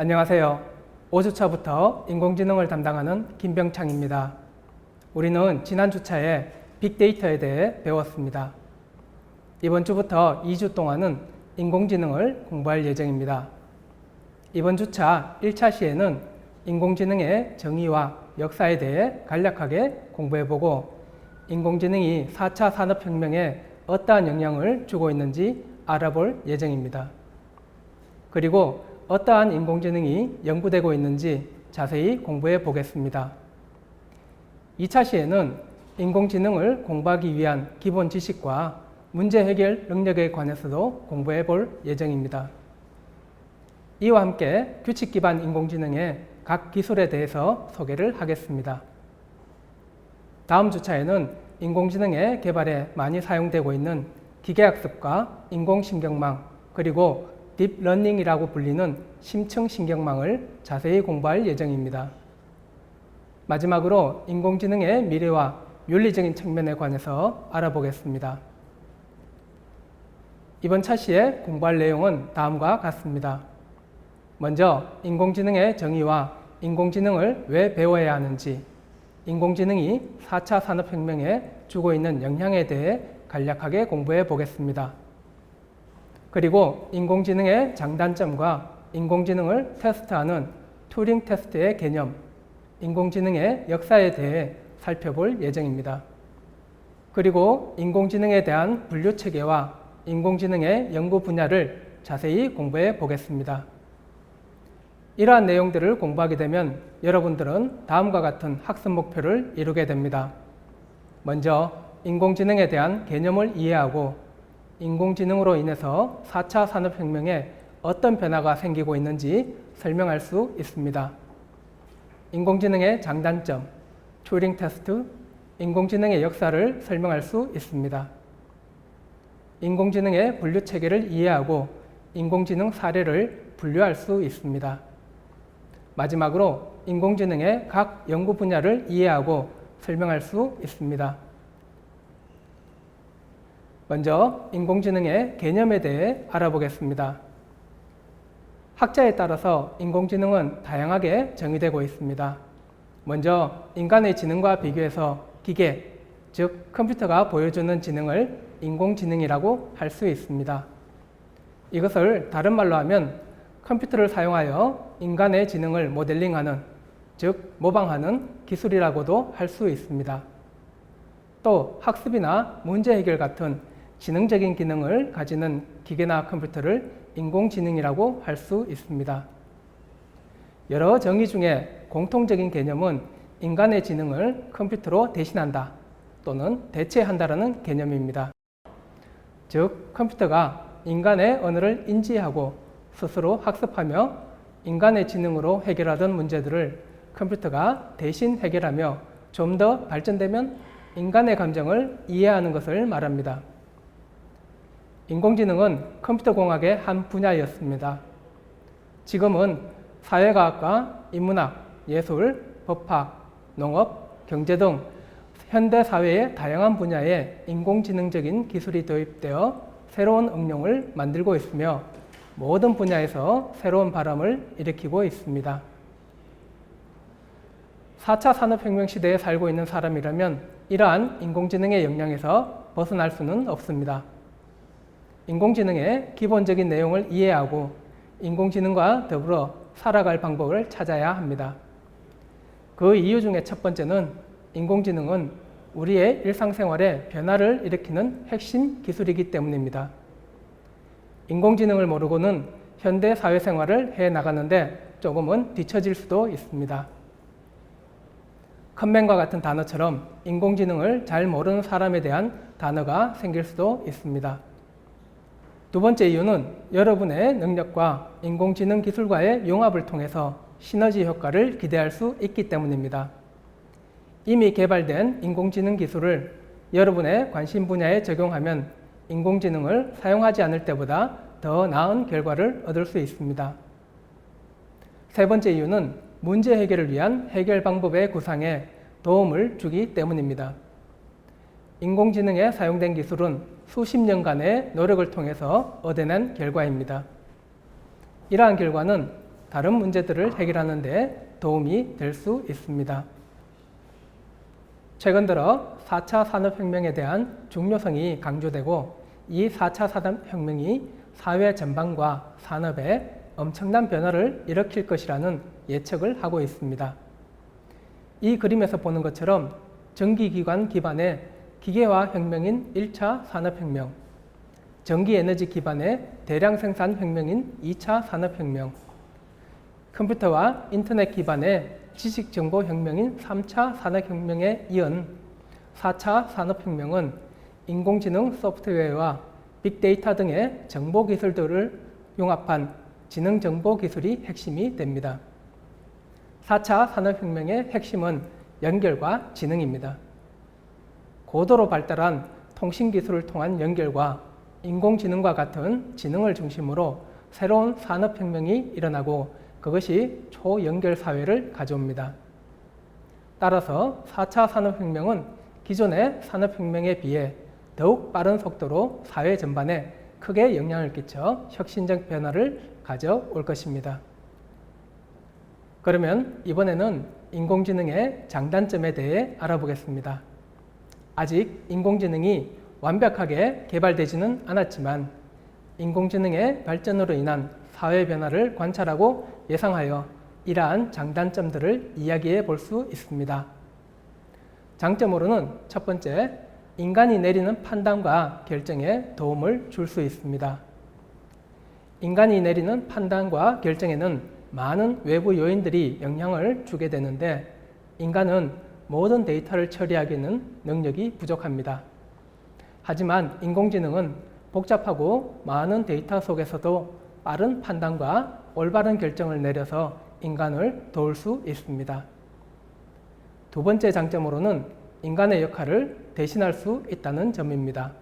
안녕하세요. 5주차부터 인공지능을 담당하는 김병창입니다. 우리는 지난 주차에 빅데이터에 대해 배웠습니다. 이번 주부터 2주 동안은 인공지능을 공부할 예정입니다. 이번 주차 1차 시에는 인공지능의 정의와 역사에 대해 간략하게 공부해보고 인공지능이 4차 산업혁명에 어떠한 영향을 주고 있는지 알아볼 예정입니다. 그리고 어떠한 인공지능이 연구되고 있는지 자세히 공부해 보겠습니다. 2차 시에는 인공지능을 공부하기 위한 기본 지식과 문제 해결 능력에 관해서도 공부해 볼 예정입니다. 이와 함께 규칙 기반 인공지능의 각 기술에 대해서 소개를 하겠습니다. 다음 주차에는 인공지능의 개발에 많이 사용되고 있는 기계학습과 인공신경망 그리고 딥러닝이라고 불리는 심층신경망을 자세히 공부할 예정입니다. 마지막으로 인공지능의 미래와 윤리적인 측면에 관해서 알아보겠습니다. 이번 차시에 공부할 내용은 다음과 같습니다. 먼저 인공지능의 정의와 인공지능을 왜 배워야 하는지, 인공지능이 4차 산업혁명에 주고 있는 영향에 대해 간략하게 공부해 보겠습니다. 그리고 인공지능의 장단점과 인공지능을 테스트하는 튜링 테스트의 개념, 인공지능의 역사에 대해 살펴볼 예정입니다. 그리고 인공지능에 대한 분류체계와 인공지능의 연구 분야를 자세히 공부해 보겠습니다. 이러한 내용들을 공부하게 되면 여러분들은 다음과 같은 학습 목표를 이루게 됩니다. 먼저 인공지능에 대한 개념을 이해하고 인공지능으로 인해서 4차 산업혁명에 어떤 변화가 생기고 있는지 설명할 수 있습니다. 인공지능의 장단점, 튜링 테스트, 인공지능의 역사를 설명할 수 있습니다. 인공지능의 분류 체계를 이해하고 인공지능 사례를 분류할 수 있습니다. 마지막으로 인공지능의 각 연구 분야를 이해하고 설명할 수 있습니다. 먼저 인공지능의 개념에 대해 알아보겠습니다. 학자에 따라서 인공지능은 다양하게 정의되고 있습니다. 먼저 인간의 지능과 비교해서 기계, 즉 컴퓨터가 보여주는 지능을 인공지능이라고 할 수 있습니다. 이것을 다른 말로 하면 컴퓨터를 사용하여 인간의 지능을 모델링하는, 즉 모방하는 기술이라고도 할 수 있습니다. 또 학습이나 문제 해결 같은 지능적인 기능을 가지는 기계나 컴퓨터를 인공지능이라고 할 수 있습니다. 여러 정의 중에 공통적인 개념은 인간의 지능을 컴퓨터로 대신한다 또는 대체한다라는 개념입니다. 즉, 컴퓨터가 인간의 언어를 인지하고 스스로 학습하며 인간의 지능으로 해결하던 문제들을 컴퓨터가 대신 해결하며 좀 더 발전되면 인간의 감정을 이해하는 것을 말합니다. 인공지능은 컴퓨터공학의 한 분야였습니다. 지금은 사회과학과 인문학, 예술, 법학, 농업, 경제 등 현대 사회의 다양한 분야에 인공지능적인 기술이 도입되어 새로운 응용을 만들고 있으며 모든 분야에서 새로운 바람을 일으키고 있습니다. 4차 산업혁명 시대에 살고 있는 사람이라면 이러한 인공지능의 영향에서 벗어날 수는 없습니다. 인공지능의 기본적인 내용을 이해하고 인공지능과 더불어 살아갈 방법을 찾아야 합니다. 그 이유 중에 첫 번째는 인공지능은 우리의 일상생활에 변화를 일으키는 핵심 기술이기 때문입니다. 인공지능을 모르고는 현대 사회생활을 해나가는데 조금은 뒤처질 수도 있습니다. 컴맹과 같은 단어처럼 인공지능을 잘 모르는 사람에 대한 단어가 생길 수도 있습니다. 두 번째 이유는 여러분의 능력과 인공지능 기술과의 융합을 통해서 시너지 효과를 기대할 수 있기 때문입니다. 이미 개발된 인공지능 기술을 여러분의 관심 분야에 적용하면 인공지능을 사용하지 않을 때보다 더 나은 결과를 얻을 수 있습니다. 세 번째 이유는 문제 해결을 위한 해결 방법의 구상에 도움을 주기 때문입니다. 인공지능에 사용된 기술은 수십 년간의 노력을 통해서 얻어낸 결과입니다. 이러한 결과는 다른 문제들을 해결하는 데 도움이 될 수 있습니다. 최근 들어 4차 산업혁명에 대한 중요성이 강조되고 이 4차 산업혁명이 사회 전반과 산업에 엄청난 변화를 일으킬 것이라는 예측을 하고 있습니다. 이 그림에서 보는 것처럼 전기기관 기반의 기계화 혁명인 1차 산업혁명, 전기에너지 기반의 대량 생산 혁명인 2차 산업혁명, 컴퓨터와 인터넷 기반의 지식정보혁명인 3차 산업혁명에 이은 4차 산업혁명은 인공지능 소프트웨어와 빅데이터 등의 정보기술들을 융합한 지능정보기술이 핵심이 됩니다. 4차 산업혁명의 핵심은 연결과 지능입니다. 고도로 발달한 통신기술을 통한 연결과 인공지능과 같은 지능을 중심으로 새로운 산업혁명이 일어나고 그것이 초연결 사회를 가져옵니다. 따라서 4차 산업혁명은 기존의 산업혁명에 비해 더욱 빠른 속도로 사회 전반에 크게 영향을 끼쳐 혁신적 변화를 가져올 것입니다. 그러면 이번에는 인공지능의 장단점에 대해 알아보겠습니다. 아직 인공지능이 완벽하게 개발되지는 않았지만 인공지능의 발전으로 인한 사회 변화를 관찰하고 예상하여 이러한 장단점들을 이야기해 볼 수 있습니다. 장점으로는 첫 번째, 인간이 내리는 판단과 결정에 도움을 줄 수 있습니다. 인간이 내리는 판단과 결정에는 많은 외부 요인들이 영향을 주게 되는데 인간은 모든 데이터를 처리하기에는 능력이 부족합니다. 하지만 인공지능은 복잡하고 많은 데이터 속에서도 빠른 판단과 올바른 결정을 내려서 인간을 도울 수 있습니다. 두 번째 장점으로는 인간의 역할을 대신할 수 있다는 점입니다.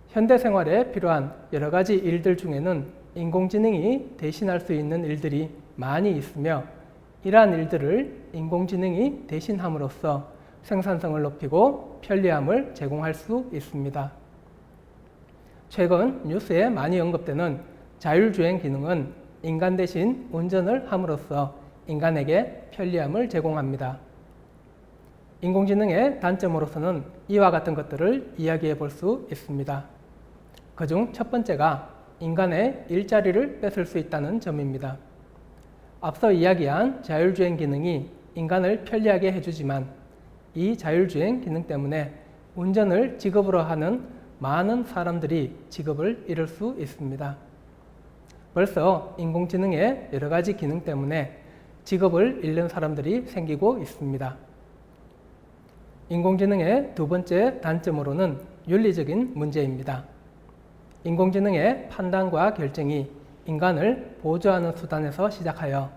현대 생활에 필요한 여러 가지 일들 중에는 인공지능이 대신할 수 있는 일들이 많이 있으며 이러한 일들을 인공지능이 대신함으로써 생산성을 높이고 편리함을 제공할 수 있습니다. 최근 뉴스에 많이 언급되는 자율주행 기능은 인간 대신 운전을 함으로써 인간에게 편리함을 제공합니다. 인공지능의 단점으로서는 이와 같은 것들을 이야기해 볼 수 있습니다. 그중 첫 번째가 인간의 일자리를 뺏을 수 있다는 점입니다. 앞서 이야기한 자율주행 기능이 인간을 편리하게 해주지만 이 자율주행 기능 때문에 운전을 직업으로 하는 많은 사람들이 직업을 잃을 수 있습니다. 벌써 인공지능의 여러 가지 기능 때문에 직업을 잃는 사람들이 생기고 있습니다. 인공지능의 두 번째 단점으로는 윤리적인 문제입니다. 인공지능의 판단과 결정이 인간을 보조하는 수단에서 시작하여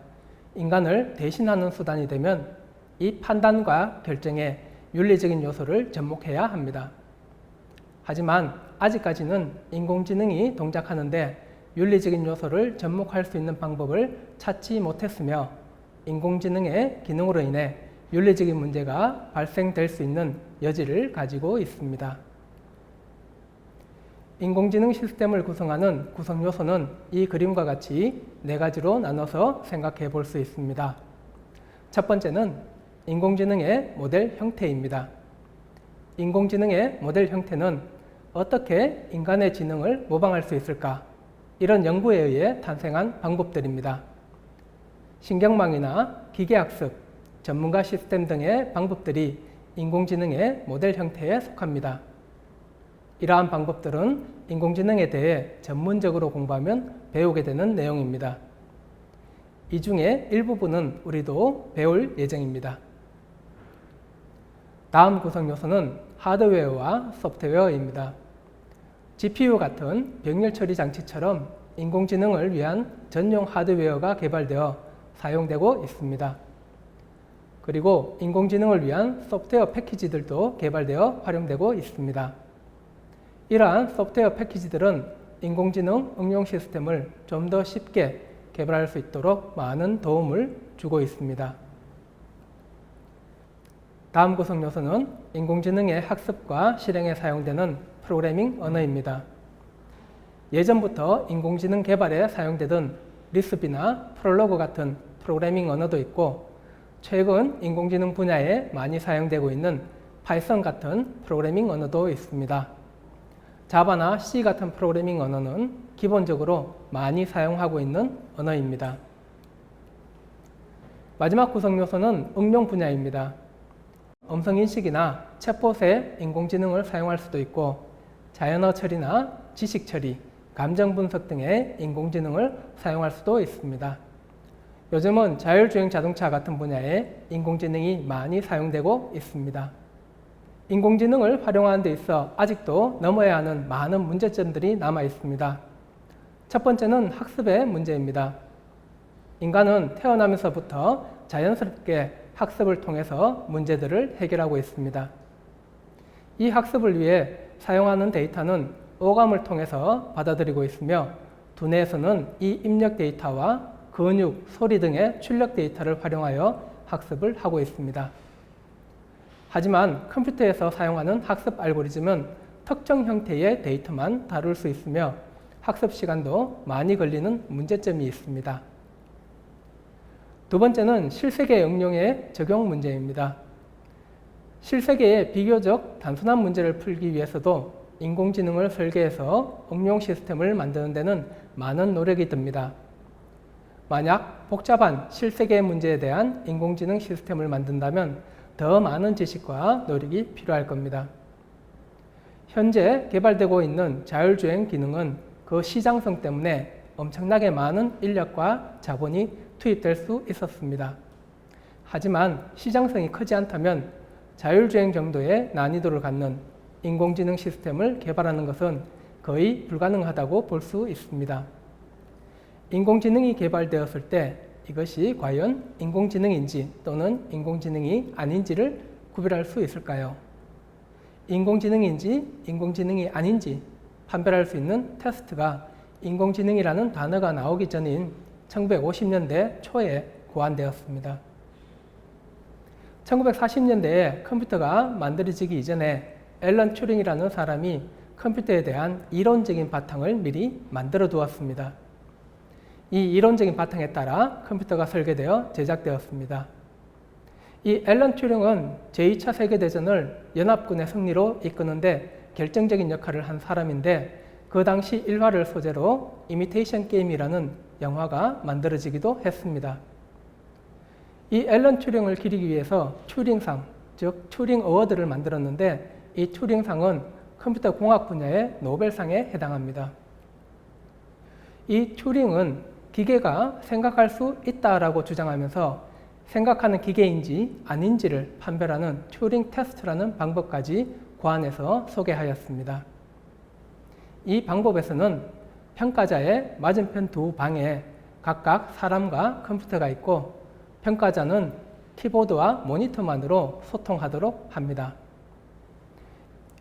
인간을 대신하는 수단이 되면 이 판단과 결정에 윤리적인 요소를 접목해야 합니다. 하지만 아직까지는 인공지능이 동작하는데 윤리적인 요소를 접목할 수 있는 방법을 찾지 못했으며 인공지능의 기능으로 인해 윤리적인 문제가 발생될 수 있는 여지를 가지고 있습니다. 인공지능 시스템을 구성하는 구성 요소는 이 그림과 같이 네 가지로 나눠서 생각해 볼 수 있습니다. 첫 번째는 인공지능의 모델 형태입니다. 인공지능의 모델 형태는 어떻게 인간의 지능을 모방할 수 있을까? 이런 연구에 의해 탄생한 방법들입니다. 신경망이나 기계학습, 전문가 시스템 등의 방법들이 인공지능의 모델 형태에 속합니다. 이러한 방법들은 인공지능에 대해 전문적으로 공부하면 배우게 되는 내용입니다. 이 중에 일부분은 우리도 배울 예정입니다. 다음 구성 요소는 하드웨어와 소프트웨어입니다. GPU 같은 병렬 처리 장치처럼 인공지능을 위한 전용 하드웨어가 개발되어 사용되고 있습니다. 그리고 인공지능을 위한 소프트웨어 패키지들도 개발되어 활용되고 있습니다. 이러한 소프트웨어 패키지들은 인공지능 응용 시스템을 좀 더 쉽게 개발할 수 있도록 많은 도움을 주고 있습니다. 다음 구성 요소는 인공지능의 학습과 실행에 사용되는 프로그래밍 언어입니다. 예전부터 인공지능 개발에 사용되던 리스비나 프롤로그 같은 프로그래밍 언어도 있고, 최근 인공지능 분야에 많이 사용되고 있는 파이썬 같은 프로그래밍 언어도 있습니다. 자바나 C 같은 프로그래밍 언어는 기본적으로 많이 사용하고 있는 언어입니다. 마지막 구성 요소는 응용 분야입니다. 음성인식이나 챗봇에 인공지능을 사용할 수도 있고, 자연어 처리나 지식 처리, 감정 분석 등의 인공지능을 사용할 수도 있습니다. 요즘은 자율주행 자동차 같은 분야에 인공지능이 많이 사용되고 있습니다. 인공지능을 활용하는 데 있어 아직도 넘어야 하는 많은 문제점들이 남아 있습니다. 첫 번째는 학습의 문제입니다. 인간은 태어나면서부터 자연스럽게 학습을 통해서 문제들을 해결하고 있습니다. 이 학습을 위해 사용하는 데이터는 오감을 통해서 받아들이고 있으며, 두뇌에서는 이 입력 데이터와 근육, 소리 등의 출력 데이터를 활용하여 학습을 하고 있습니다. 하지만 컴퓨터에서 사용하는 학습 알고리즘은 특정 형태의 데이터만 다룰 수 있으며 학습 시간도 많이 걸리는 문제점이 있습니다. 두 번째는 실세계 응용의 적용 문제입니다. 실세계의 비교적 단순한 문제를 풀기 위해서도 인공지능을 설계해서 응용 시스템을 만드는 데는 많은 노력이 듭니다. 만약 복잡한 실세계 문제에 대한 인공지능 시스템을 만든다면 더 많은 지식과 노력이 필요할 겁니다. 현재 개발되고 있는 자율주행 기능은 그 시장성 때문에 엄청나게 많은 인력과 자본이 투입될 수 있었습니다. 하지만 시장성이 크지 않다면 자율주행 정도의 난이도를 갖는 인공지능 시스템을 개발하는 것은 거의 불가능하다고 볼 수 있습니다. 인공지능이 개발되었을 때 이것이 과연 인공지능인지 또는 인공지능이 아닌지를 구별할 수 있을까요? 인공지능인지 인공지능이 아닌지 판별할 수 있는 테스트가 인공지능이라는 단어가 나오기 전인 1950년대 초에 고안되었습니다. 1940년대에 컴퓨터가 만들어지기 이전에 앨런 튜링이라는 사람이 컴퓨터에 대한 이론적인 바탕을 미리 만들어 두었습니다. 이 이론적인 바탕에 따라 컴퓨터가 설계되어 제작되었습니다. 이 앨런 튜링은 제2차 세계대전을 연합군의 승리로 이끄는데 결정적인 역할을 한 사람인데, 그 당시 일화를 소재로 이미테이션 게임이라는 영화가 만들어지기도 했습니다. 이 앨런 튜링을 기리기 위해서 튜링상, 즉 튜링 어워드를 만들었는데, 이 튜링상은 컴퓨터 공학 분야의 노벨상에 해당합니다. 이 튜링은 기계가 생각할 수 있다라고 주장하면서 생각하는 기계인지 아닌지를 판별하는 튜링 테스트라는 방법까지 고안해서 소개하였습니다. 이 방법에서는 평가자의 맞은편 두 방에 각각 사람과 컴퓨터가 있고, 평가자는 키보드와 모니터만으로 소통하도록 합니다.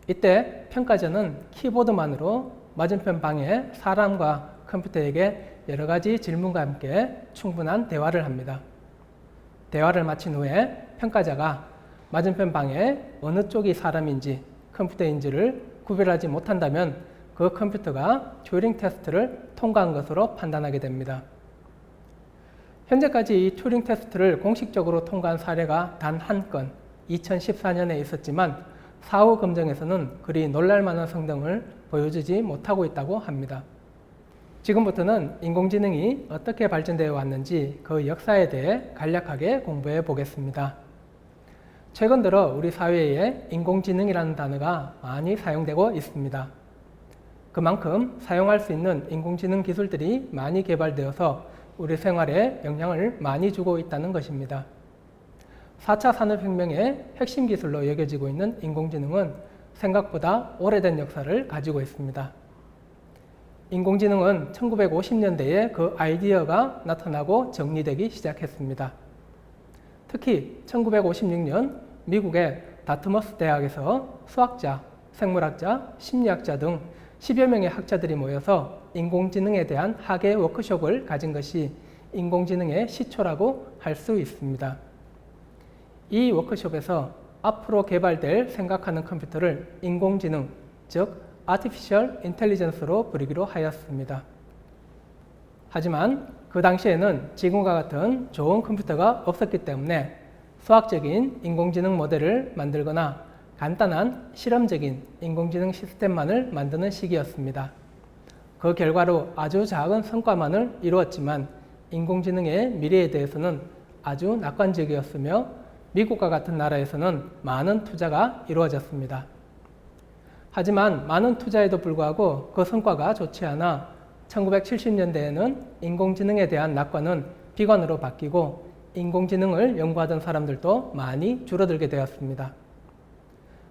이때 평가자는 키보드만으로 맞은편 방에 사람과 컴퓨터에게 여러 가지 질문과 함께 충분한 대화를 합니다. 대화를 마친 후에 평가자가 맞은편 방에 어느 쪽이 사람인지 컴퓨터인지를 구별하지 못한다면 그 컴퓨터가 튜링 테스트를 통과한 것으로 판단하게 됩니다. 현재까지 이 튜링 테스트를 공식적으로 통과한 사례가 단 한 건 2014년에 있었지만 사후 검증에서는 그리 놀랄만한 성능을 보여주지 못하고 있다고 합니다. 지금부터는 인공지능이 어떻게 발전되어 왔는지 그 역사에 대해 간략하게 공부해 보겠습니다. 최근 들어 우리 사회에 인공지능이라는 단어가 많이 사용되고 있습니다. 그만큼 사용할 수 있는 인공지능 기술들이 많이 개발되어서 우리 생활에 영향을 많이 주고 있다는 것입니다. 4차 산업혁명의 핵심 기술로 여겨지고 있는 인공지능은 생각보다 오래된 역사를 가지고 있습니다. 인공지능은 1950년대에 그 아이디어가 나타나고 정리되기 시작했습니다. 특히 1956년 미국의 다트머스 대학에서 수학자, 생물학자, 심리학자 등 10여 명의 학자들이 모여서 인공지능에 대한 학예 워크숍을 가진 것이 인공지능의 시초라고 할 수 있습니다. 이 워크숍에서 앞으로 개발될 생각하는 컴퓨터를 인공지능, 즉 Artificial Intelligence로 부르기로 하였습니다. 하지만 그 당시에는 지금과 같은 좋은 컴퓨터가 없었기 때문에 수학적인 인공지능 모델을 만들거나 간단한 실험적인 인공지능 시스템만을 만드는 시기였습니다. 그 결과로 아주 작은 성과만을 이루었지만 인공지능의 미래에 대해서는 아주 낙관적이었으며 미국과 같은 나라에서는 많은 투자가 이루어졌습니다. 하지만 많은 투자에도 불구하고 그 성과가 좋지 않아 1970년대에는 인공지능에 대한 낙관은 비관으로 바뀌고 인공지능을 연구하던 사람들도 많이 줄어들게 되었습니다.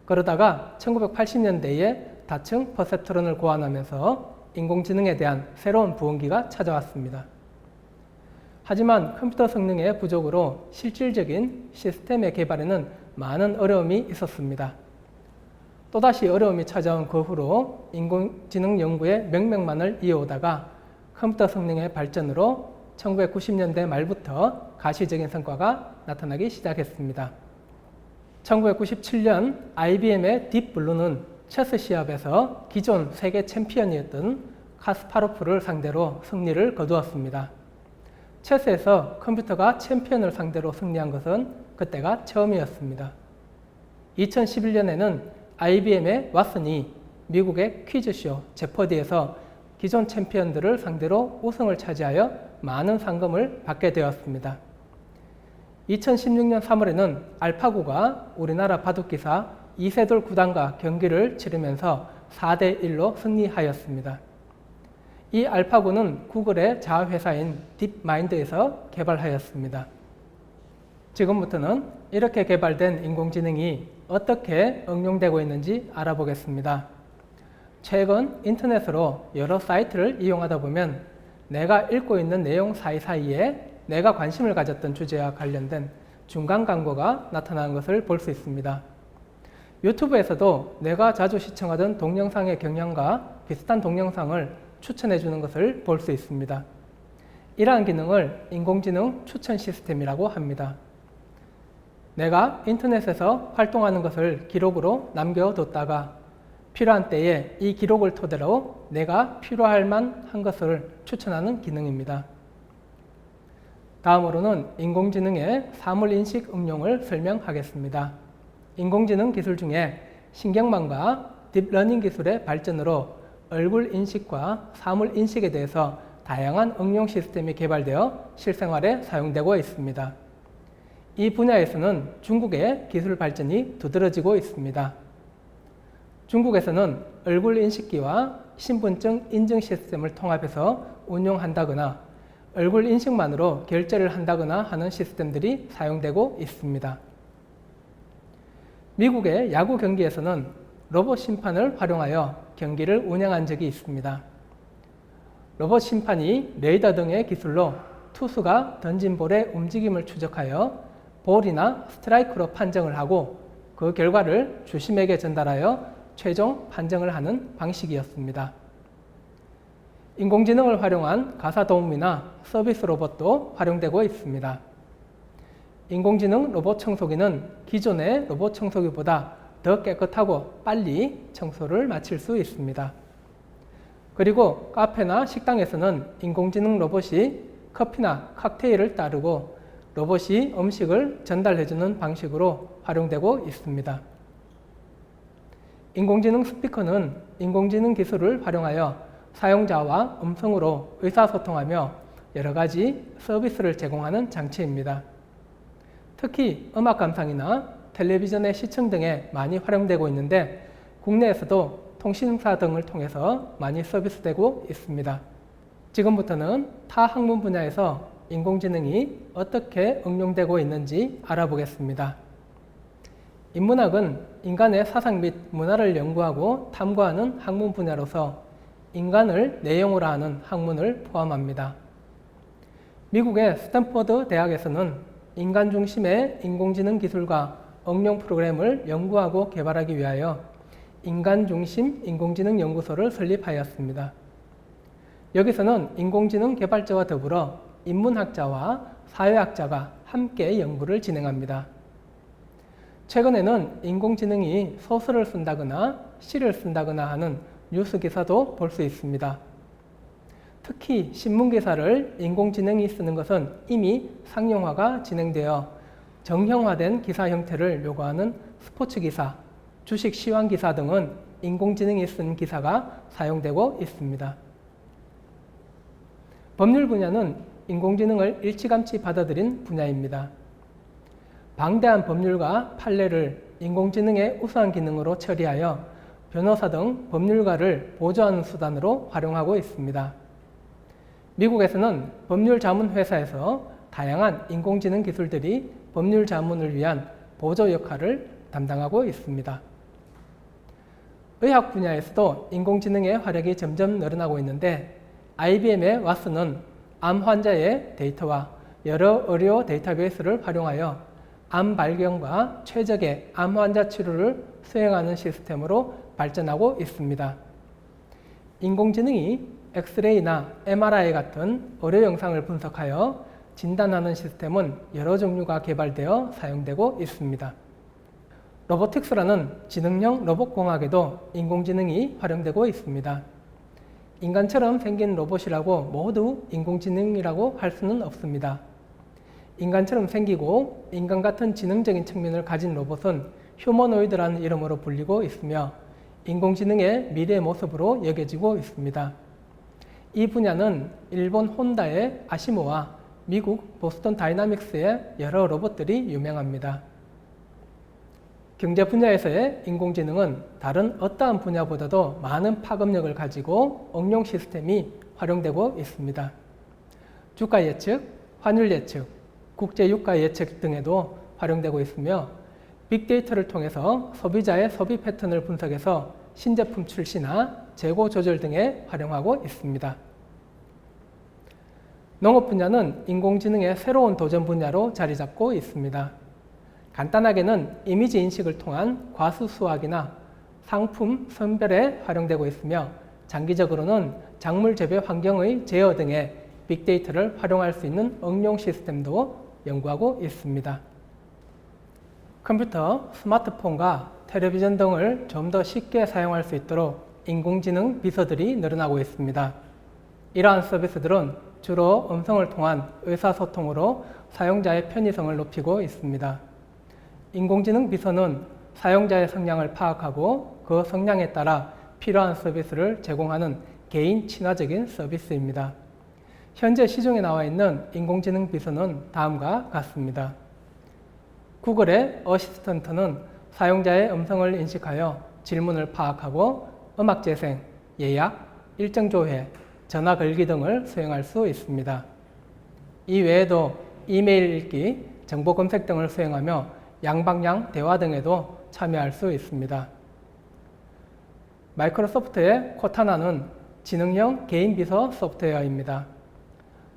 그러다가 1980년대에 다층 퍼셉트론을 고안하면서 인공지능에 대한 새로운 부흥기가 찾아왔습니다. 하지만 컴퓨터 성능의 부족으로 실질적인 시스템의 개발에는 많은 어려움이 있었습니다. 또다시 어려움이 찾아온 그 후로 인공지능 연구의 명맥만을 이어오다가 컴퓨터 성능의 발전으로 1990년대 말부터 가시적인 성과가 나타나기 시작했습니다. 1997년 IBM의 딥블루는 체스 시합에서 기존 세계 챔피언이었던 카스파로프를 상대로 승리를 거두었습니다. 체스에서 컴퓨터가 챔피언을 상대로 승리한 것은 그때가 처음이었습니다. 2011년에는 IBM의 왓슨이 미국의 퀴즈쇼 제퍼디에서 기존 챔피언들을 상대로 우승을 차지하여 많은 상금을 받게 되었습니다. 2016년 3월에는 알파고가 우리나라 바둑기사 이세돌 구단과 경기를 치르면서 4대1로 승리하였습니다. 이 알파고는 구글의 자회사인 딥마인드에서 개발하였습니다. 지금부터는 이렇게 개발된 인공지능이 어떻게 응용되고 있는지 알아보겠습니다. 최근 인터넷으로 여러 사이트를 이용하다 보면 내가 읽고 있는 내용 사이사이에 내가 관심을 가졌던 주제와 관련된 중간 광고가 나타나는 것을 볼 수 있습니다. 유튜브에서도 내가 자주 시청하던 동영상의 경향과 비슷한 동영상을 추천해 주는 것을 볼 수 있습니다. 이러한 기능을 인공지능 추천 시스템이라고 합니다. 내가 인터넷에서 활동하는 것을 기록으로 남겨뒀다가 필요한 때에 이 기록을 토대로 내가 필요할 만한 것을 추천하는 기능입니다. 다음으로는 인공지능의 사물인식 응용을 설명하겠습니다. 인공지능 기술 중에 신경망과 딥러닝 기술의 발전으로 얼굴 인식과 사물 인식에 대해서 다양한 응용 시스템이 개발되어 실생활에 사용되고 있습니다. 이 분야에서는 중국의 기술 발전이 두드러지고 있습니다. 중국에서는 얼굴 인식기와 신분증 인증 시스템을 통합해서 운용한다거나 얼굴 인식만으로 결제를 한다거나 하는 시스템들이 사용되고 있습니다. 미국의 야구 경기에서는 로봇 심판을 활용하여 경기를 운영한 적이 있습니다. 로봇 심판이 레이더 등의 기술로 투수가 던진 볼의 움직임을 추적하여 볼이나 스트라이크로 판정을 하고 그 결과를 주심에게 전달하여 최종 판정을 하는 방식이었습니다. 인공지능을 활용한 가사도우미나 서비스 로봇도 활용되고 있습니다. 인공지능 로봇 청소기는 기존의 로봇 청소기보다 더 깨끗하고 빨리 청소를 마칠 수 있습니다. 그리고 카페나 식당에서는 인공지능 로봇이 커피나 칵테일을 따르고 로봇이 음식을 전달해주는 방식으로 활용되고 있습니다. 인공지능 스피커는 인공지능 기술을 활용하여 사용자와 음성으로 의사소통하며 여러 가지 서비스를 제공하는 장치입니다. 특히 음악 감상이나 텔레비전의 시청 등에 많이 활용되고 있는데 국내에서도 통신사 등을 통해서 많이 서비스되고 있습니다. 지금부터는 타 학문 분야에서 인공지능이 어떻게 응용되고 있는지 알아보겠습니다. 인문학은 인간의 사상 및 문화를 연구하고 탐구하는 학문 분야로서 인간을 내용으로 하는 학문을 포함합니다. 미국의 스탠퍼드 대학에서는 인간 중심의 인공지능 기술과 응용 프로그램을 연구하고 개발하기 위하여 인간 중심 인공지능 연구소를 설립하였습니다. 여기서는 인공지능 개발자와 더불어 인문학자와 사회학자가 함께 연구를 진행합니다. 최근에는 인공지능이 소설을 쓴다거나 시를 쓴다거나 하는 뉴스 기사도 볼 수 있습니다. 특히 신문기사를 인공지능이 쓰는 것은 이미 상용화가 진행되어 정형화된 기사 형태를 요구하는 스포츠기사, 주식 시황기사 등은 인공지능이 쓴 기사가 사용되고 있습니다. 법률 분야는 인공지능을 일찌감치 받아들인 분야입니다. 방대한 법률과 판례를 인공지능의 우수한 기능으로 처리하여 변호사 등 법률가를 보조하는 수단으로 활용하고 있습니다. 미국에서는 법률 자문 회사에서 다양한 인공지능 기술들이 법률 자문을 위한 보조 역할을 담당하고 있습니다. 의학 분야에서도 인공지능의 활약이 점점 늘어나고 있는데 IBM의 왓슨은 암 환자의 데이터와 여러 의료 데이터베이스를 활용하여 암 발견과 최적의 암 환자 치료를 수행하는 시스템으로 발전하고 있습니다. 인공지능이 엑스레이나 MRI 같은 의료 영상을 분석하여 진단하는 시스템은 여러 종류가 개발되어 사용되고 있습니다. 로보틱스라는 지능형 로봇공학에도 인공지능이 활용되고 있습니다. 인간처럼 생긴 로봇이라고 모두 인공지능이라고 할 수는 없습니다. 인간처럼 생기고 인간 같은 지능적인 측면을 가진 로봇은 휴머노이드라는 이름으로 불리고 있으며 인공지능의 미래의 모습으로 여겨지고 있습니다. 이 분야는 일본 혼다의 아시모와 미국 보스턴 다이나믹스의 여러 로봇들이 유명합니다. 경제 분야에서의 인공지능은 다른 어떠한 분야보다도 많은 파급력을 가지고 응용 시스템이 활용되고 있습니다. 주가 예측, 환율 예측, 국제 유가 예측 등에도 활용되고 있으며 빅데이터를 통해서 소비자의 소비 패턴을 분석해서 신제품 출시나 재고 조절 등에 활용하고 있습니다. 농업 분야는 인공지능의 새로운 도전 분야로 자리 잡고 있습니다. 간단하게는 이미지 인식을 통한 과수 수확이나 상품 선별에 활용되고 있으며 장기적으로는 작물 재배 환경의 제어 등의 빅데이터를 활용할 수 있는 응용 시스템도 연구하고 있습니다. 컴퓨터, 스마트폰과 텔레비전 등을 좀 더 쉽게 사용할 수 있도록 인공지능 비서들이 늘어나고 있습니다. 이러한 서비스들은 주로 음성을 통한 의사소통으로 사용자의 편의성을 높이고 있습니다. 인공지능 비서는 사용자의 성향을 파악하고 그 성향에 따라 필요한 서비스를 제공하는 개인 친화적인 서비스입니다. 현재 시중에 나와 있는 인공지능 비서는 다음과 같습니다. 구글의 어시스턴트는 사용자의 음성을 인식하여 질문을 파악하고 음악 재생, 예약, 일정 조회, 전화 걸기 등을 수행할 수 있습니다. 이 외에도 이메일 읽기, 정보 검색 등을 수행하며 양방향 대화 등에도 참여할 수 있습니다. 마이크로소프트의 코타나는 지능형 개인 비서 소프트웨어입니다.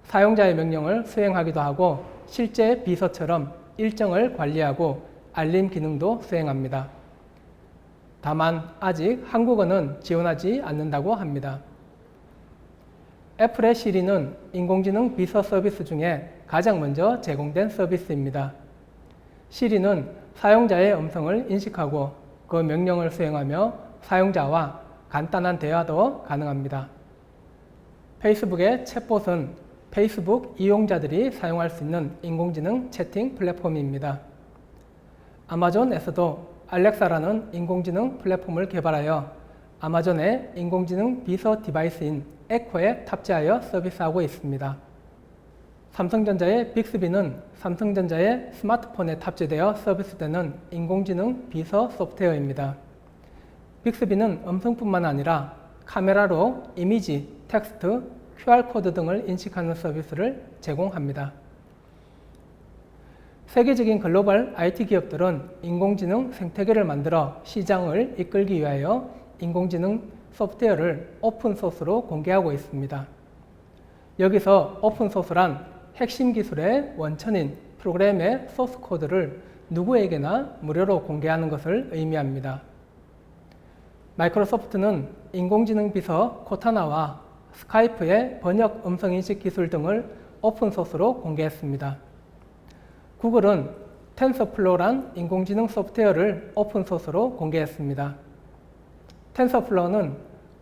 사용자의 명령을 수행하기도 하고 실제 비서처럼 일정을 관리하고 알림 기능도 수행합니다. 다만 아직 한국어는 지원하지 않는다고 합니다. 애플의 시리는 인공지능 비서 서비스 중에 가장 먼저 제공된 서비스입니다. 시리는 사용자의 음성을 인식하고 그 명령을 수행하며 사용자와 간단한 대화도 가능합니다. 페이스북의 챗봇은 페이스북 이용자들이 사용할 수 있는 인공지능 채팅 플랫폼입니다. 아마존에서도 알렉사라는 인공지능 플랫폼을 개발하여 아마존의 인공지능 비서 디바이스인 에코에 탑재하여 서비스하고 있습니다. 삼성전자의 빅스비는 삼성전자의 스마트폰에 탑재되어 서비스되는 인공지능 비서 소프트웨어입니다. 빅스비는 음성뿐만 아니라 카메라로 이미지, 텍스트, QR코드 등을 인식하는 서비스를 제공합니다. 세계적인 글로벌 IT 기업들은 인공지능 생태계를 만들어 시장을 이끌기 위하여 인공지능 소프트웨어를 오픈소스로 공개하고 있습니다. 여기서 오픈소스란 핵심 기술의 원천인 프로그램의 소스 코드를 누구에게나 무료로 공개하는 것을 의미합니다. 마이크로소프트는 인공지능 비서 코타나와 스카이프의 번역 음성인식 기술 등을 오픈소스로 공개했습니다. 구글은 텐서플로우란 인공지능 소프트웨어를 오픈소스로 공개했습니다. 텐서플로우는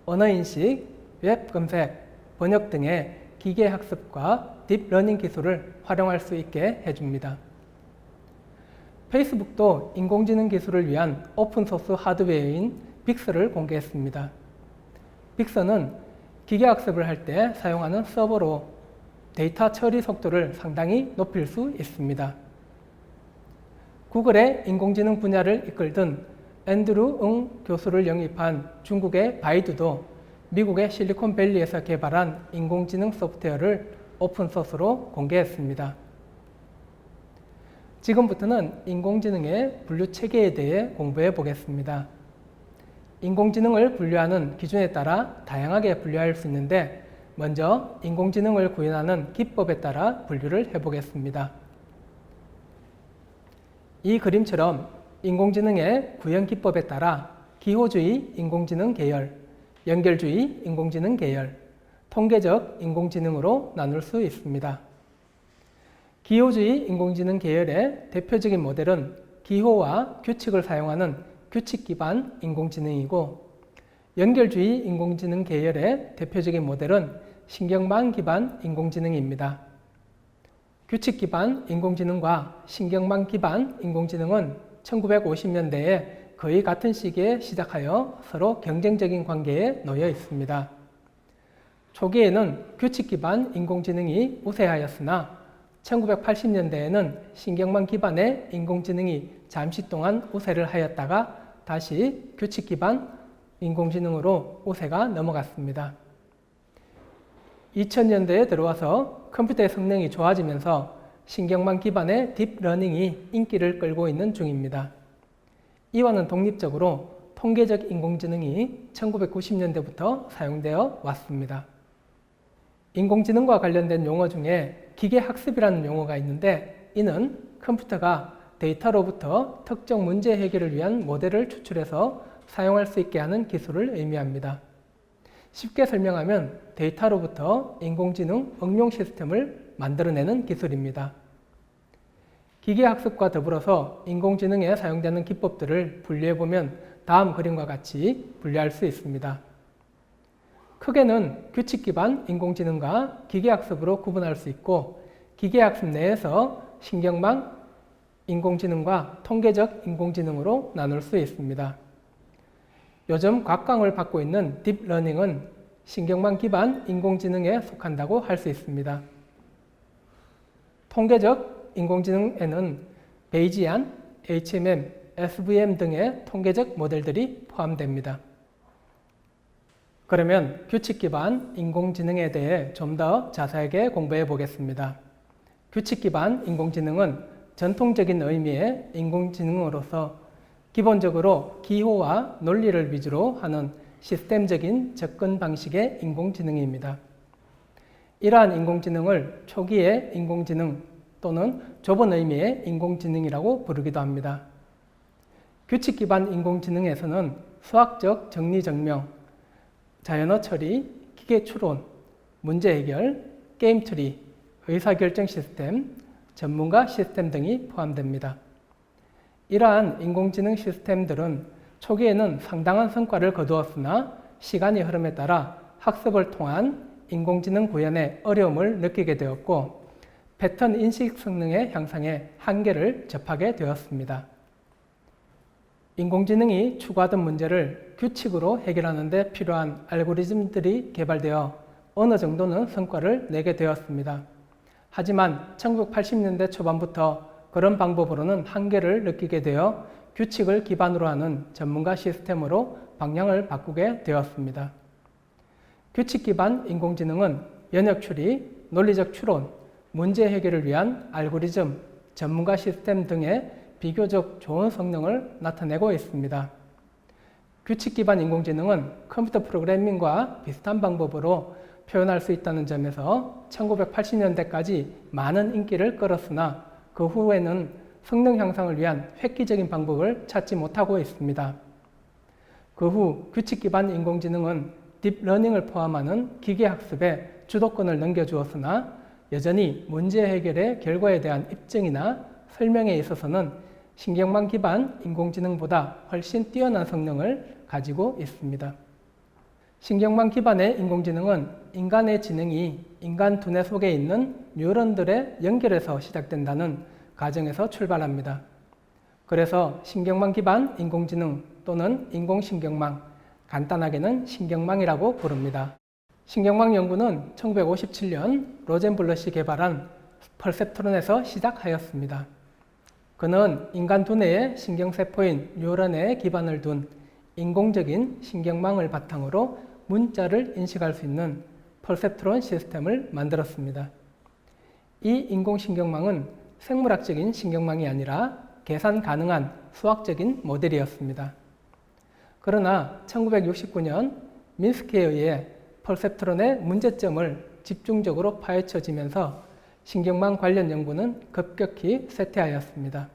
언어인식, 웹 검색, 번역 등의 기계학습과 딥러닝 기술을 활용할 수 있게 해줍니다. 페이스북도 인공지능 기술을 위한 오픈소스 하드웨어인 빅스를 공개했습니다. 빅스는 기계학습을 할 때 사용하는 서버로 데이터 처리 속도를 상당히 높일 수 있습니다. 구글의 인공지능 분야를 이끌던 앤드루 응 교수를 영입한 중국의 바이두도 미국의 실리콘밸리에서 개발한 인공지능 소프트웨어를 오픈소스로 공개했습니다. 지금부터는 인공지능의 분류 체계에 대해 공부해 보겠습니다. 인공지능을 분류하는 기준에 따라 다양하게 분류할 수 있는데 먼저 인공지능을 구현하는 기법에 따라 분류를 해보겠습니다. 이 그림처럼 인공지능의 구현 기법에 따라 기호주의 인공지능 계열, 연결주의 인공지능 계열, 통계적 인공지능으로 나눌 수 있습니다. 기호주의 인공지능 계열의 대표적인 모델은 기호와 규칙을 사용하는 규칙 기반 인공지능이고, 연결주의 인공지능 계열의 대표적인 모델은 신경망 기반 인공지능입니다. 규칙 기반 인공지능과 신경망 기반 인공지능은 1950년대에 거의 같은 시기에 시작하여 서로 경쟁적인 관계에 놓여 있습니다. 초기에는 규칙 기반 인공지능이 우세하였으나 1980년대에는 신경망 기반의 인공지능이 잠시 동안 우세를 하였다가 다시 규칙 기반 인공지능으로 우세가 넘어갔습니다. 2000년대에 들어와서 컴퓨터의 성능이 좋아지면서 신경망 기반의 딥러닝이 인기를 끌고 있는 중입니다. 이와는 독립적으로 통계적 인공지능이 1990년대부터 사용되어 왔습니다. 인공지능과 관련된 용어 중에 기계학습이라는 용어가 있는데, 이는 컴퓨터가 데이터로부터 특정 문제 해결을 위한 모델을 추출해서 사용할 수 있게 하는 기술을 의미합니다. 쉽게 설명하면 데이터로부터 인공지능 응용 시스템을 만들어내는 기술입니다. 기계학습과 더불어서 인공지능에 사용되는 기법들을 분류해보면 다음 그림과 같이 분류할 수 있습니다. 크게는 규칙 기반 인공지능과 기계학습으로 구분할 수 있고, 기계학습 내에서 신경망 인공지능과 통계적 인공지능으로 나눌 수 있습니다. 요즘 각광을 받고 있는 딥러닝은 신경망 기반 인공지능에 속한다고 할 수 있습니다. 통계적 인공지능에는 베이지안, HMM, SVM 등의 통계적 모델들이 포함됩니다. 그러면 규칙 기반 인공지능에 대해 좀 더 자세하게 공부해 보겠습니다. 규칙 기반 인공지능은 전통적인 의미의 인공지능으로서 기본적으로 기호와 논리를 위주로 하는 시스템적인 접근 방식의 인공지능입니다. 이러한 인공지능을 초기의 인공지능 또는 좁은 의미의 인공지능이라고 부르기도 합니다. 규칙 기반 인공지능에서는 수학적 정리정명, 자연어 처리, 기계 추론, 문제 해결, 게임 트리, 의사결정 시스템, 전문가 시스템 등이 포함됩니다. 이러한 인공지능 시스템들은 초기에는 상당한 성과를 거두었으나 시간이 흐름에 따라 학습을 통한 인공지능 구현에 어려움을 느끼게 되었고, 패턴 인식 성능의 향상에 한계를 접하게 되었습니다. 인공지능이 추구하던 문제를 규칙으로 해결하는 데 필요한 알고리즘들이 개발되어 어느 정도는 성과를 내게 되었습니다. 하지만 1980년대 초반부터 그런 방법으로는 한계를 느끼게 되어 규칙을 기반으로 하는 전문가 시스템으로 방향을 바꾸게 되었습니다. 규칙 기반 인공지능은 연역 추리, 논리적 추론, 문제 해결을 위한 알고리즘, 전문가 시스템 등의 비교적 좋은 성능을 나타내고 있습니다. 규칙 기반 인공지능은 컴퓨터 프로그래밍과 비슷한 방법으로 표현할 수 있다는 점에서 1980년대까지 많은 인기를 끌었으나 그 후에는 성능 향상을 위한 획기적인 방법을 찾지 못하고 있습니다. 그 후 규칙 기반 인공지능은 딥러닝을 포함하는 기계학습에 주도권을 넘겨주었으나 여전히 문제 해결의 결과에 대한 입증이나 설명에 있어서는 신경망 기반 인공지능보다 훨씬 뛰어난 성능을 가지고 있습니다. 신경망 기반의 인공지능은 인간의 지능이 인간 두뇌 속에 있는 뉴런들의 연결에서 시작된다는 가정에서 출발합니다. 그래서 신경망 기반 인공지능 또는 인공신경망, 간단하게는 신경망이라고 부릅니다. 신경망 연구는 1957년 로젠블럿이 개발한 퍼셉트론에서 시작하였습니다. 그는 인간 두뇌의 신경세포인 뉴런에 기반을 둔 인공적인 신경망을 바탕으로 문자를 인식할 수 있는 퍼셉트론 시스템을 만들었습니다. 이 인공신경망은 생물학적인 신경망이 아니라 계산 가능한 수학적인 모델이었습니다. 그러나 1969년 민스키에 의해 퍼셉트론의 문제점을 집중적으로 파헤쳐지면서 신경망 관련 연구는 급격히 쇠퇴하였습니다.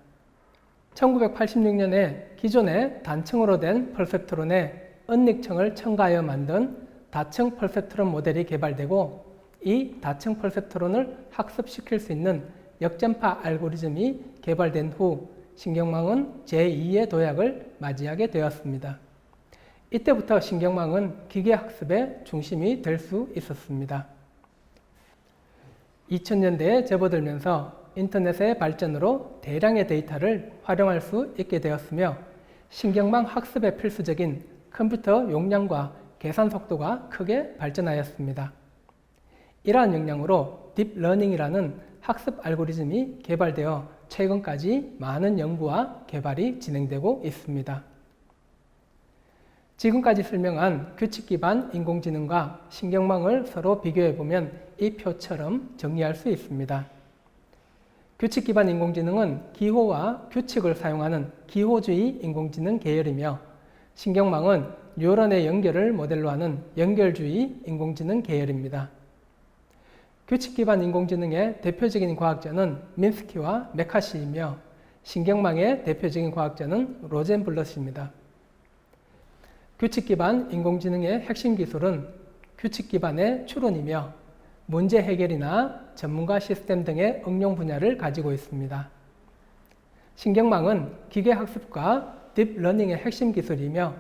1986년에 기존의 단층으로 된 퍼셉트론에 은닉층을 첨가하여 만든 다층 퍼셉트론 모델이 개발되고 이 다층 퍼셉트론을 학습시킬 수 있는 역전파 알고리즘이 개발된 후 신경망은 제2의 도약을 맞이하게 되었습니다. 이때부터 신경망은 기계학습의 중심이 될 수 있었습니다. 2000년대에 접어들면서 인터넷의 발전으로 대량의 데이터를 활용할 수 있게 되었으며 신경망 학습에 필수적인 컴퓨터 용량과 계산 속도가 크게 발전하였습니다. 이러한 역량으로 딥러닝이라는 학습 알고리즘이 개발되어 최근까지 많은 연구와 개발이 진행되고 있습니다. 지금까지 설명한 규칙 기반 인공지능과 신경망을 서로 비교해보면 이 표처럼 정리할 수 있습니다. 규칙 기반 인공지능은 기호와 규칙을 사용하는 기호주의 인공지능 계열이며 신경망은 뉴런의 연결을 모델로 하는 연결주의 인공지능 계열입니다. 규칙 기반 인공지능의 대표적인 과학자는 민스키와 메카시이며 신경망의 대표적인 과학자는 로젠블럿입니다. 규칙 기반 인공지능의 핵심 기술은 규칙 기반의 추론이며 문제 해결이나 전문가 시스템 등의 응용 분야를 가지고 있습니다. 신경망은 기계학습과 딥러닝의 핵심 기술이며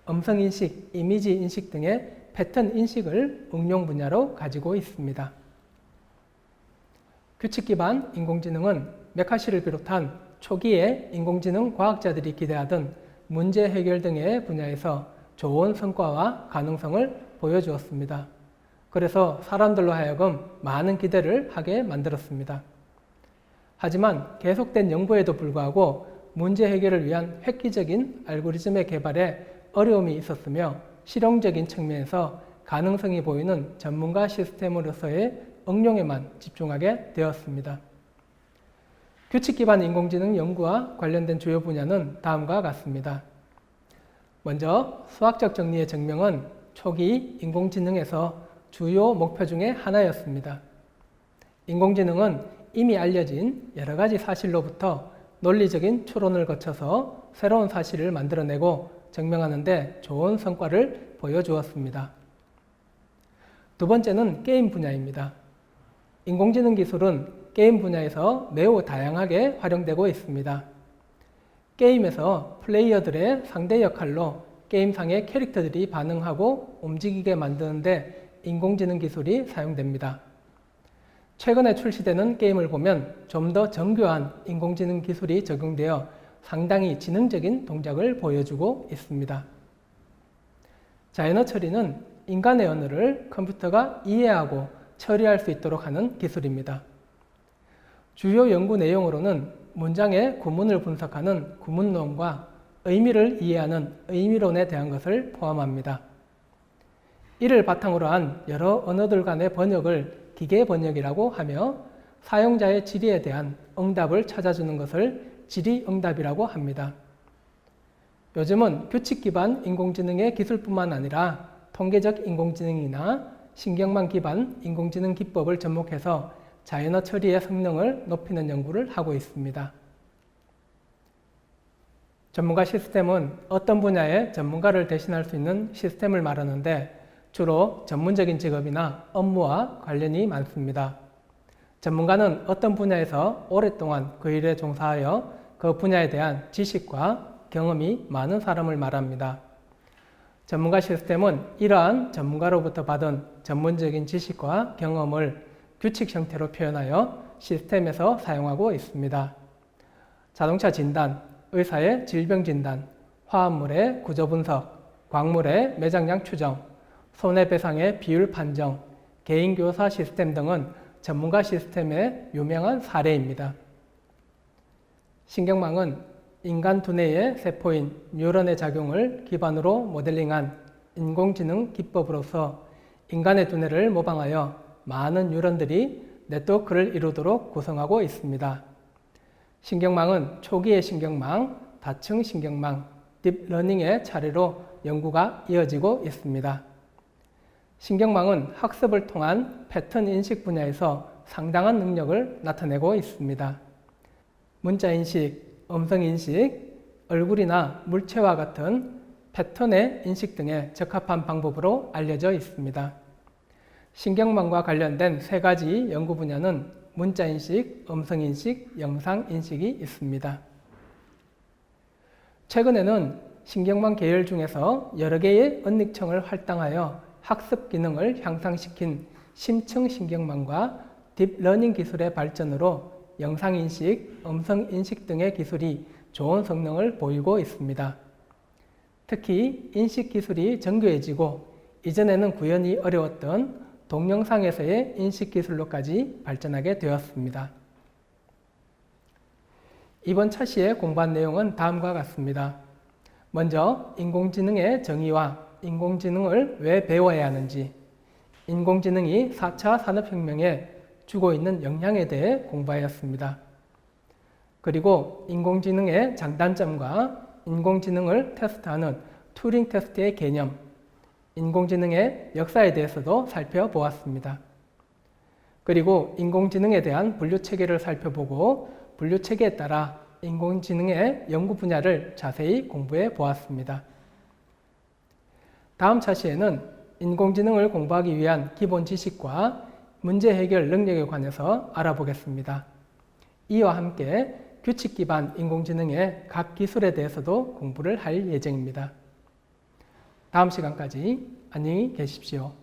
음성인식, 이미지 인식 등의 패턴 인식을 응용 분야로 가지고 있습니다. 규칙 기반 인공지능은 메카시를 비롯한 초기의 인공지능 과학자들이 기대하던 문제 해결 등의 분야에서 좋은 성과와 가능성을 보여주었습니다. 그래서 사람들로 하여금 많은 기대를 하게 만들었습니다. 하지만 계속된 연구에도 불구하고 문제 해결을 위한 획기적인 알고리즘의 개발에 어려움이 있었으며 실용적인 측면에서 가능성이 보이는 전문가 시스템으로서의 응용에만 집중하게 되었습니다. 규칙 기반 인공지능 연구와 관련된 주요 분야는 다음과 같습니다. 먼저 수학적 정리의 증명은 초기 인공지능에서 주요 목표 중에 하나였습니다. 인공지능은 이미 알려진 여러 가지 사실로부터 논리적인 추론을 거쳐서 새로운 사실을 만들어내고 증명하는 데 좋은 성과를 보여주었습니다. 두 번째는 게임 분야입니다. 인공지능 기술은 게임 분야에서 매우 다양하게 활용되고 있습니다. 게임에서 플레이어들의 상대 역할로 게임상의 캐릭터들이 반응하고 움직이게 만드는데 인공지능 기술이 사용됩니다. 최근에 출시되는 게임을 보면 좀 더 정교한 인공지능 기술이 적용되어 상당히 지능적인 동작을 보여주고 있습니다. 자연어 처리는 인간의 언어를 컴퓨터가 이해하고 처리할 수 있도록 하는 기술입니다. 주요 연구 내용으로는 문장의 구문을 분석하는 구문론과 의미를 이해하는 의미론에 대한 것을 포함합니다. 이를 바탕으로 한 여러 언어들 간의 번역을 기계 번역이라고 하며 사용자의 질의에 대한 응답을 찾아주는 것을 질의응답이라고 합니다. 요즘은 규칙 기반 인공지능의 기술뿐만 아니라 통계적 인공지능이나 신경망 기반 인공지능 기법을 접목해서 자연어 처리의 성능을 높이는 연구를 하고 있습니다. 전문가 시스템은 어떤 분야의 전문가를 대신할 수 있는 시스템을 말하는데 주로 전문적인 직업이나 업무와 관련이 많습니다. 전문가는 어떤 분야에서 오랫동안 그 일에 종사하여 그 분야에 대한 지식과 경험이 많은 사람을 말합니다. 전문가 시스템은 이러한 전문가로부터 받은 전문적인 지식과 경험을 규칙 형태로 표현하여 시스템에서 사용하고 있습니다. 자동차 진단, 의사의 질병 진단, 화합물의 구조 분석, 광물의 매장량 추정, 손해배상의 비율 판정, 개인교사 시스템 등은 전문가 시스템의 유명한 사례입니다. 신경망은 인간 두뇌의 세포인 뉴런의 작용을 기반으로 모델링한 인공지능 기법으로서 인간의 두뇌를 모방하여 많은 뉴런들이 네트워크를 이루도록 구성하고 있습니다. 신경망은 초기의 신경망, 다층 신경망, 딥러닝의 차례로 연구가 이어지고 있습니다. 신경망은 학습을 통한 패턴 인식 분야에서 상당한 능력을 나타내고 있습니다. 문자 인식, 음성 인식, 얼굴이나 물체와 같은 패턴의 인식 등에 적합한 방법으로 알려져 있습니다. 신경망과 관련된 3가지 연구 분야는 문자 인식, 음성 인식, 영상 인식이 있습니다. 최근에는 신경망 계열 중에서 여러 개의 언닉청을 할당하여 학습 기능을 향상시킨 심층 신경망과 딥러닝 기술의 발전으로 영상 인식, 음성 인식 등의 기술이 좋은 성능을 보이고 있습니다. 특히 인식 기술이 정교해지고 이전에는 구현이 어려웠던 동영상에서의 인식 기술로까지 발전하게 되었습니다. 이번 차시에 공부한 내용은 다음과 같습니다. 먼저 인공지능의 정의와 인공지능을 왜 배워야 하는지, 인공지능이 4차 산업혁명에 주고 있는 영향에 대해 공부하였습니다. 그리고 인공지능의 장단점과 인공지능을 테스트하는 튜링 테스트의 개념, 인공지능의 역사에 대해서도 살펴보았습니다. 그리고 인공지능에 대한 분류체계를 살펴보고 분류체계에 따라 인공지능의 연구 분야를 자세히 공부해 보았습니다. 다음 차시에는 인공지능을 공부하기 위한 기본 지식과 문제 해결 능력에 관해서 알아보겠습니다. 이와 함께 규칙 기반 인공지능의 각 기술에 대해서도 공부를 할 예정입니다. 다음 시간까지 안녕히 계십시오.